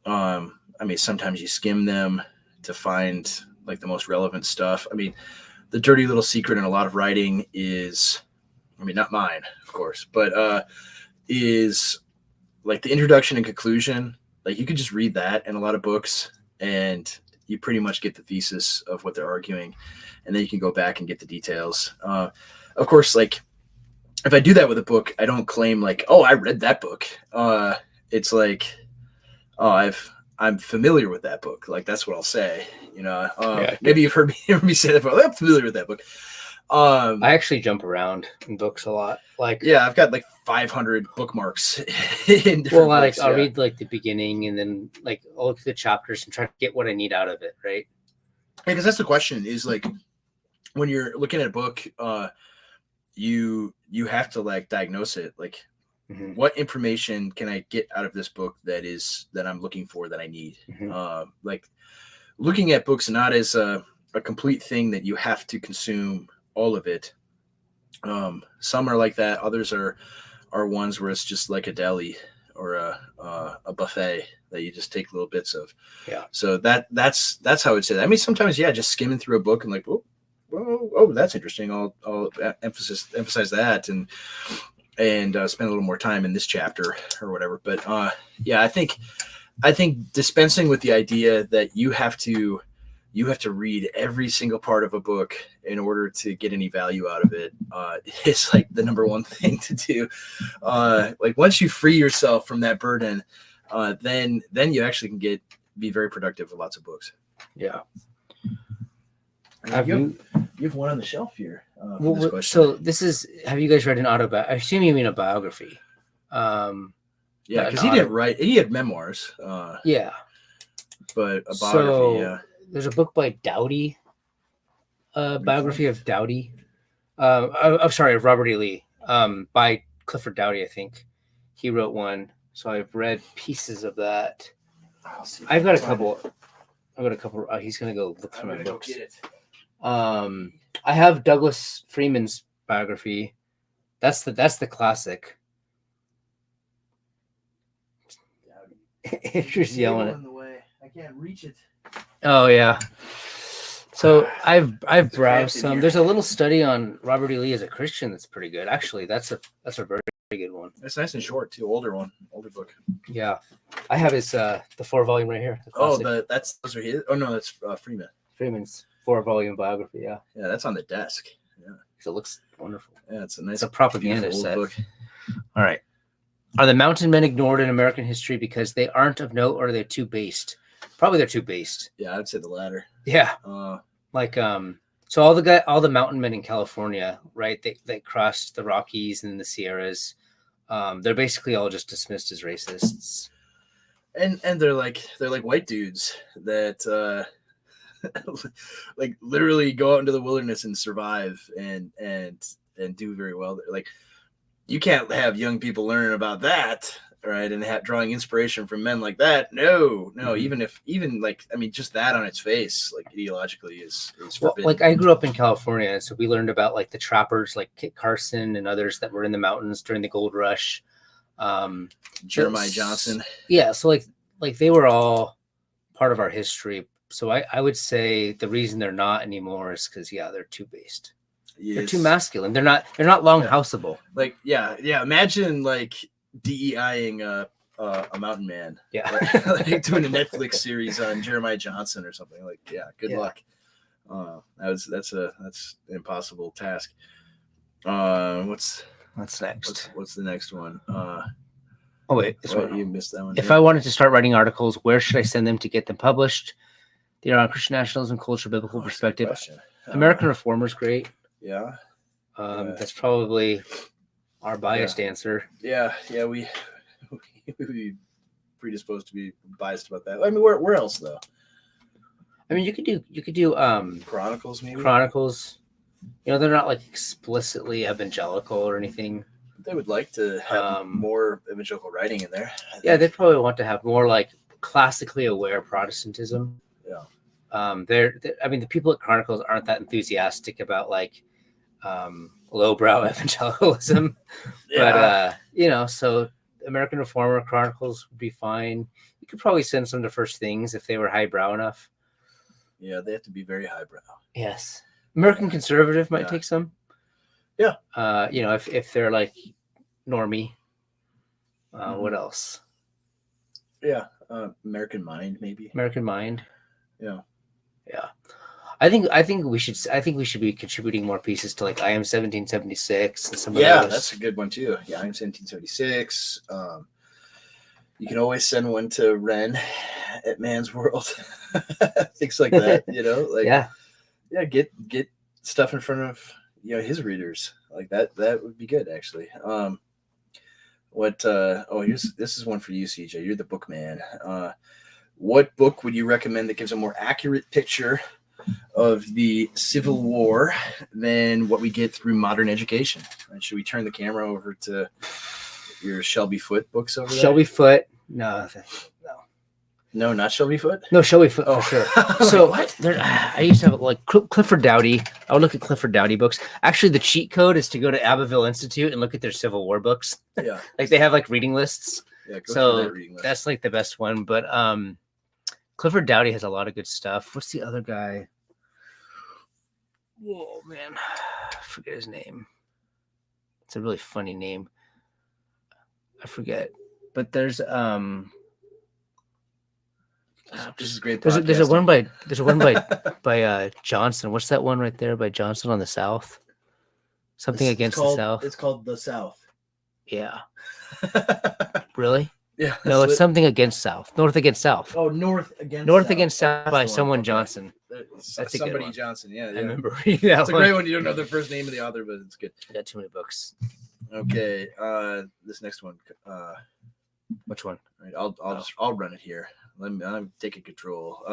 Sometimes you skim them to find like the most relevant stuff. I mean, the dirty little secret in a lot of writing is, not mine, of course, but is like the introduction and conclusion. Like you could just read that in a lot of books and you pretty much get the thesis of what they're arguing. And then you can go back and get the details. Of course, like if I do that with a book, I don't claim like, oh, I read that book. It's like, oh, I'm familiar with that book. Like that's what I'll say. Maybe you've heard me say that, but I'm familiar with that book. I actually jump around in books a lot. I've got like 500 bookmarks. I'll read like the beginning and then like I'll look at the chapters and try to get what I need out of it, right? Because that's the question is like when you're looking at a book, you have to like diagnose it. Like what information can I get out of this book that I'm looking for, that I need? Like looking at books not as a complete thing that you have to consume all of it. Some are like that. Others are ones where it's just like a deli or a buffet that you just take little bits of. Yeah. So that's how I would say that. I mean, sometimes, just skimming through a book and like, oh, that's interesting. I'll emphasize that and spend a little more time in this chapter or whatever. But I think dispensing with the idea that you have to read every single part of a book in order to get any value out of it is like the number one thing to do. Like once you free yourself from that burden, then you actually can be very productive with lots of books. Yeah. You have one on the shelf here. So have you guys read an autobiography? I assume you mean a biography. Yeah, because he didn't write. He had memoirs. Yeah. But a biography, yeah. There's a book by Dowdy, biography of Dowdy. I'm sorry, Robert E. Lee, by Clifford Doughty, I think. He wrote one. So I've read pieces of that. I've got a couple. He's gonna go look through my books. I have Douglas Freeman's biography. That's the classic. Andrew's yelling it. In the way. I can't reach it. Oh yeah. So I've browsed some. There's a little study on Robert E. Lee as a Christian that's pretty good. Actually, that's a very good one. It's nice and short too. Older book. Yeah, I have his the 4-volume right here. Those are his. Oh no, that's Freeman. Freeman's 4-volume biography. Yeah, that's on the desk. Yeah, it looks wonderful. Yeah, it's a propaganda set. Book. All right. Are the mountain men ignored in American history because they aren't of note, or they're too based? Probably they're too based. Yeah, I'd say the latter. Yeah. So all the mountain men in California, right? They crossed the Rockies and the Sierras. They're basically all just dismissed as racists. And they're like white dudes that like literally go out into the wilderness and survive and do very well. Like, you can't have young people learning about that, right? And drawing inspiration from men like that. No, mm-hmm. Just that on its face, like, ideologically is forbidden. Like, I grew up in California, so we learned about like the trappers, like Kit Carson and others that were in the mountains during the gold rush. Jeremiah Johnson. Yeah, so like they were all part of our history. So I would say the reason they're not anymore is because they're too based. Yes. They're too masculine. They're not longhouseable. Like, imagine like DEIing a mountain man. Yeah. Like doing a Netflix series on Jeremiah Johnson or something. Like, good luck. That's an impossible task. What's next? What's the next one? Oh wait, you missed that one. If I wanted to start writing articles, where should I send them to get them published? They're on Christian nationalism, culture, biblical perspective. American Reformer's great. Yeah. That's probably our biased answer. Yeah, we predisposed to be biased about that. I mean, where else though? I mean, you could do Chronicles, maybe. Chronicles. They're not like explicitly evangelical or anything. They would like to have more evangelical writing in there. Yeah, they'd probably want to have more like classically aware Protestantism. Yeah. The people at Chronicles aren't that enthusiastic about like lowbrow evangelicalism. Yeah. But so American Reformer Chronicles would be fine. You could probably send some to First Things if they were highbrow enough. Yeah, they have to be very highbrow. Yes. American Conservative might take some. Yeah. If they're like normie. What else? Yeah. American Mind, maybe. American Mind. Yeah. Yeah. I think we should be contributing more pieces to like I Am 1776 and some of those. That's a good one too. Yeah, I Am 1776. You can always send one to Ren at Man's World. Things like that, get stuff in front of his readers. Like that would be good, actually. This is one for you, CJ. You're the book man. What book would you recommend that gives a more accurate picture of the Civil War than what we get through modern education? Right? Should we turn the camera over to your Shelby Foote books over there? Shelby Foote? No, not Shelby Foote? No, Shelby Foote for sure. So what? I used to have like Clifford Doughty. I would look at Clifford Doughty books. Actually, the cheat code is to go to Abbeville Institute and look at their Civil War books. Yeah. Like they have like reading lists. Yeah, so that's like the best one. But Clifford Doughty has a lot of good stuff. What's the other guy? Whoa, man. I forget his name. It's a really funny name. I forget. But there's this is great. There's a one by Johnson. What's that one right there by Johnson on the South? Something against the South. It's called The South. Yeah. Really? Yeah. No, it's something against South. North against South. Oh, North Against South by someone Johnson. That's somebody Johnson. Yeah. I remember reading that. It's a great one. You don't know the first name of the author, but it's good. I got too many books. Okay. This next one. Which one? All right, I'll run it here. I'm taking control.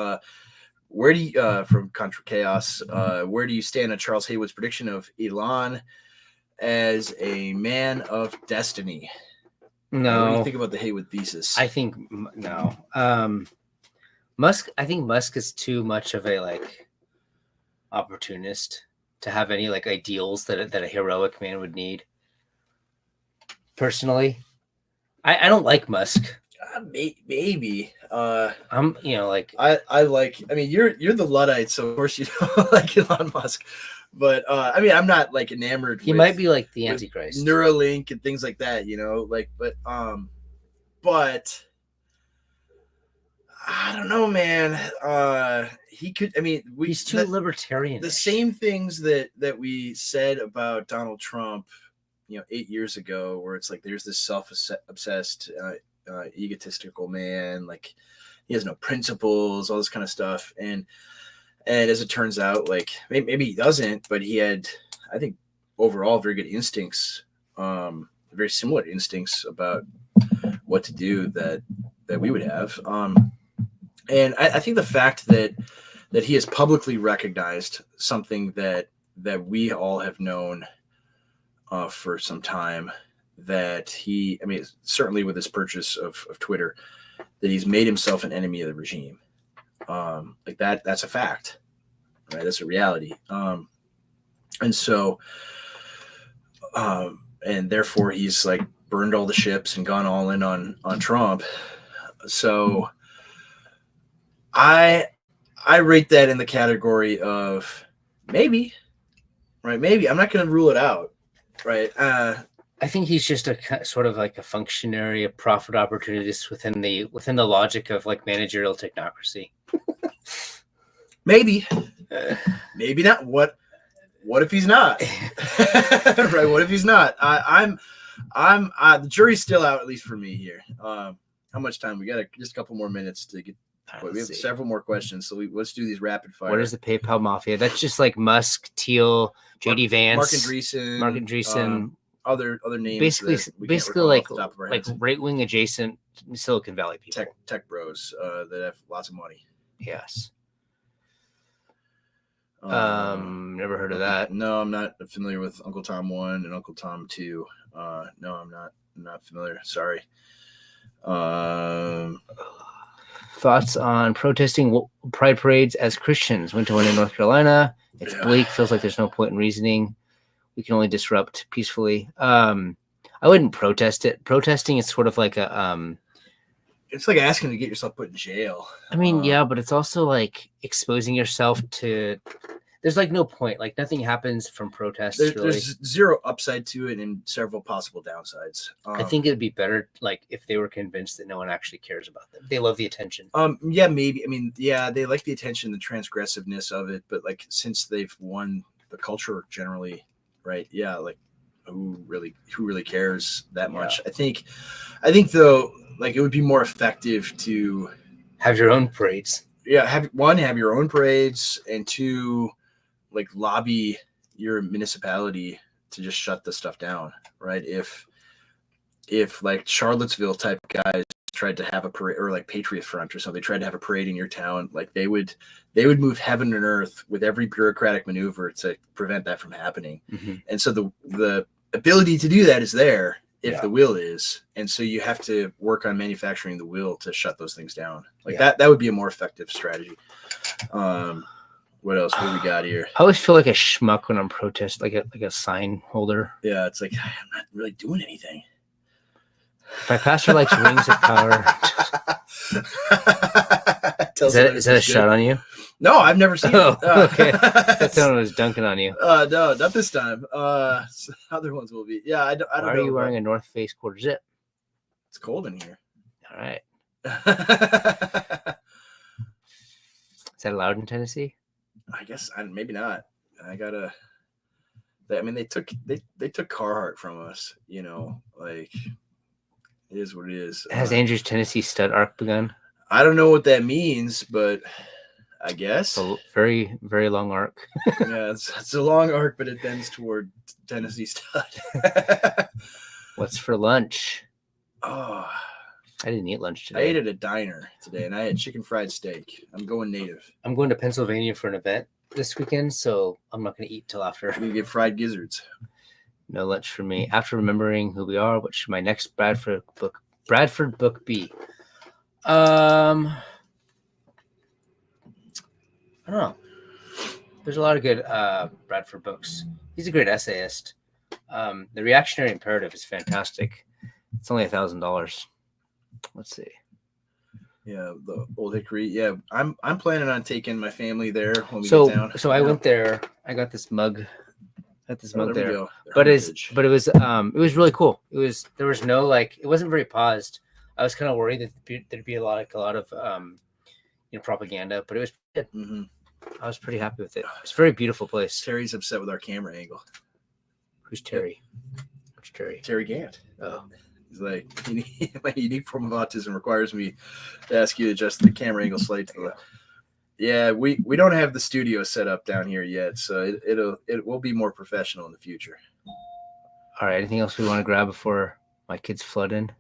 where do you from Contra Chaos? Where do you stand on Charles Haywood's prediction of Elon as a man of destiny? No. What do you think about the Haywood thesis? I think no. Musk. I think Musk is too much of a like opportunist to have any like ideals that a heroic man would need. Personally, I don't like Musk. Maybe. I'm like I like. I mean, you're the Luddite, so of course you don't like Elon Musk. But I mean, I'm not like enamored. He might be like the Antichrist, Neuralink and things like that. But I don't know, man. He could. I mean, he's too libertarian. The same things that we said about Donald Trump, 8 years ago, where it's like there's this self-obsessed, egotistical man, like he has no principles, all this kind of stuff, and as it turns out, like maybe he doesn't, but he had, I think, overall very good instincts, very similar instincts about what to do that we would have. And I think the fact that he has publicly recognized something that we all have known for some time, that I mean, certainly with his purchase of Twitter, that he's made himself an enemy of the regime. Like that's a fact, right? That's a reality. And so, and therefore he's like burned all the ships and gone all in on Trump. So I rate that in the category of maybe, right? Maybe I'm not going to rule it out, right? I think he's just a sort of like a functionary, a profit opportunist within the logic of like managerial technocracy. Maybe not. What if he's not? Right? What if he's not? I'm the jury's still out, at least for me here. How much time we got? Just a couple more minutes to get. We have several more questions, so let's do these rapid fire. What is the PayPal Mafia? That's just like Musk, Thiel, JD Vance, Mark Andreessen, other names. Basically like right wing adjacent Silicon Valley people, tech bros that have lots of money. Yes. Never heard of that. No, I'm not familiar with Uncle Tom 1 and Uncle Tom 2. No, I'm not familiar. Sorry. Thoughts on protesting pride parades as Christians? Went to one in North Carolina. It's bleak. Feels like there's no point in reasoning. We can only disrupt peacefully. I wouldn't protest it. Protesting is sort of like a it's like asking to get yourself put in jail. I mean, yeah, but it's also like exposing yourself to. There's like no point. Like nothing happens from protests. There's zero upside to it and several possible downsides. I think it would be better like if they were convinced that no one actually cares about them. They love the attention. Yeah, maybe. I mean, yeah, they like the attention, the transgressiveness of it. But like since they've won the culture generally, right? Yeah, like who really cares that much? I think though, like it would be more effective to have your own parades. Yeah, have your own parades, and two, like lobby your municipality to just shut the stuff down, right? If like Charlottesville type guys tried to have a parade, or like Patriot Front or something, they tried to have a parade in your town, like they would move heaven and earth with every bureaucratic maneuver to prevent that from happening. Mm-hmm. And so the ability to do that is there if the will is, and so you have to work on manufacturing the will to shut those things down. Like that would be a more effective strategy. What else? What do we got here? I always feel like a schmuck when I'm protesting, like a sign holder. Yeah, it's like I'm not really doing anything. If my pastor likes Rings of Power, is that a shot on you? No, I've never seen it. Okay. That someone was dunking on you. No, not this time. Other ones will be. Yeah, I don't know. Why are you wearing a North Face quarter zip? It's cold in here. All right. Is that allowed in Tennessee? I guess maybe not. I gotta. I mean, they took Carhartt from us. Like it is what it is. Has Andrew's Tennessee stud arc begun? I don't know what that means, but I guess a very, very long arc. Yeah, it's a long arc, but it bends toward Tennessee stud. What's for lunch? Oh, I didn't eat lunch I today. ate at a diner today, and I had chicken fried steak. I'm going native. I'm going to Pennsylvania for an event this weekend, so I'm not going to eat till after. You get fried gizzards. No lunch for me. After remembering who we are, what should my next Bradford book be? I don't know. There's a lot of good Bradford books. He's a great essayist. The Reactionary Imperative is fantastic. It's only $1,000. Let's see. Yeah, the Old Hickory. Yeah, I'm planning on taking my family there when we get down. So I went there. I got this mug. Mug there. But it was really cool. There was no it wasn't very paused. I was kind of worried that there'd be a lot of propaganda, but it was good. Mm-hmm. I was pretty happy with it. It's a very beautiful place. Terry's upset with our camera angle. Who's Terry? Which Terry? Terry Gant. Oh. He's like, my unique form of autism requires me to ask you to adjust the camera angle slightly. Yeah, we don't have the studio set up down here yet, so it will be more professional in the future. All right. Anything else we want to grab before my kids flood in?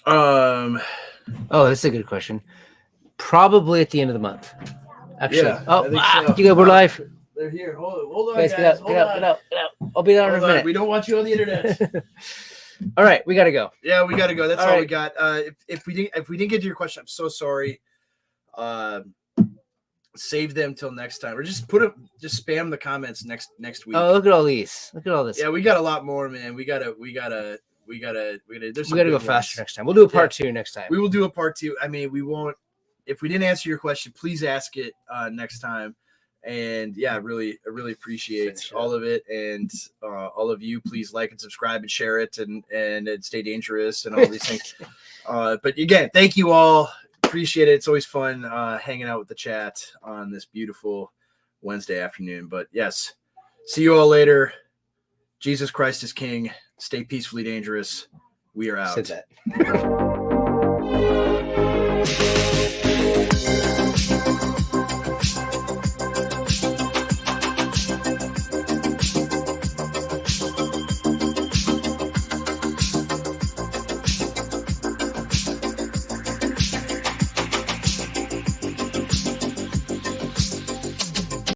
Oh, that's a good question. Probably at the end of the month. Actually. Yeah, so. You guys, we're live. They're here. Hold on, guys. Get out. I'll be down in a minute. We don't want you on the internet. All right, we gotta go. Yeah, we gotta go. That's all we got. If we didn't get to your question, I'm so sorry. Save them till next time, or just spam the comments next week. Oh, look at all these. Look at all this. Yeah, we got a lot more, man. We gotta go faster next time. We'll do a part 2 next time. We will do a part 2. I mean, we won't. If we didn't answer your question, please ask it next time. And yeah, I really appreciate all of it, and all of you. Please like and subscribe and share it, and stay dangerous and all these things. But again, thank you all. Appreciate it. It's always fun hanging out with the chat on this beautiful Wednesday afternoon. But yes, see you all later. Jesus Christ is King. Stay peacefully dangerous. We are out. Said that.